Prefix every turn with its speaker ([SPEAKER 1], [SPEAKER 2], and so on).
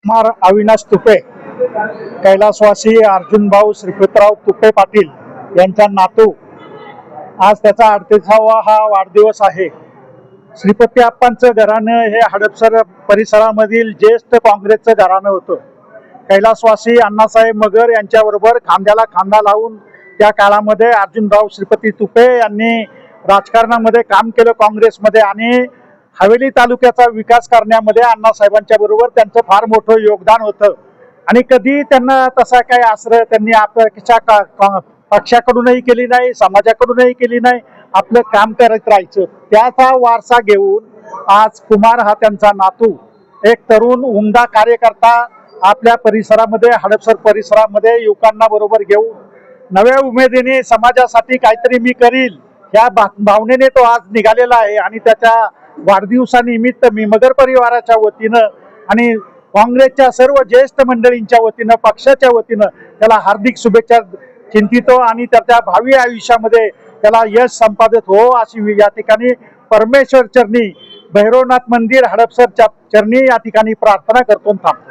[SPEAKER 1] कुमार अविनाश तुपे, कैलासवासी अर्जुनभाऊ श्रीपतराव तुपे पाटील यांचा नातू. आज त्याचा 38वा हा वाढदिवस आहे. श्रीपती आप्पांचं घराणं हे हडपसर परिसरामधील ज्येष्ठ काँग्रेसचं घराणं होतं. कैलासवासी अण्णासाहेब मगर यांच्याबरोबर खांद्याला खांदा लावून त्या काळामध्ये अर्जुनभाऊ श्रीपती तुपे यांनी राजकारणामध्ये काम केलं काँग्रेसमध्ये, आणि हवेली तालुक्याचा विकास करण्यामध्ये अण्णासाहेबांच्या बरोबर त्यांचं फार मोठं योगदान होतं. आणि कधी त्यांना तसा काही आश्रय त्यांनी आपल्या पक्षाकडूनही केली नाही, समाजाकडूनही केली नाही. आपलं काम करत राहायचं. त्याचा वारसा घेऊन आज कुमार हा त्यांचा नातू, एक तरुण उमदा कार्यकर्ता आपल्या परिसरामध्ये, हडपसर परिसरामध्ये युवकांना बरोबर घेऊन नव्या उमेदीने समाजासाठी काहीतरी मी करील या भावनेने तो आज निघालेला आहे. आणि त्याच्या वाढदिवसानिमित्त मी मगर परिवाराच्या वतीनं आणि काँग्रेसच्या सर्व ज्येष्ठ मंडळींच्या वतीनं, पक्षाच्या वतीनं त्याला हार्दिक शुभेच्छा चिंतितो. आणि त्याच्या भावी आयुष्यामध्ये त्याला यश संपादित हो अशी या ठिकाणी परमेश्वर चरणी, भैरवनाथ मंदिर हडपसर चरणी या ठिकाणी प्रार्थना करतो थांबतो.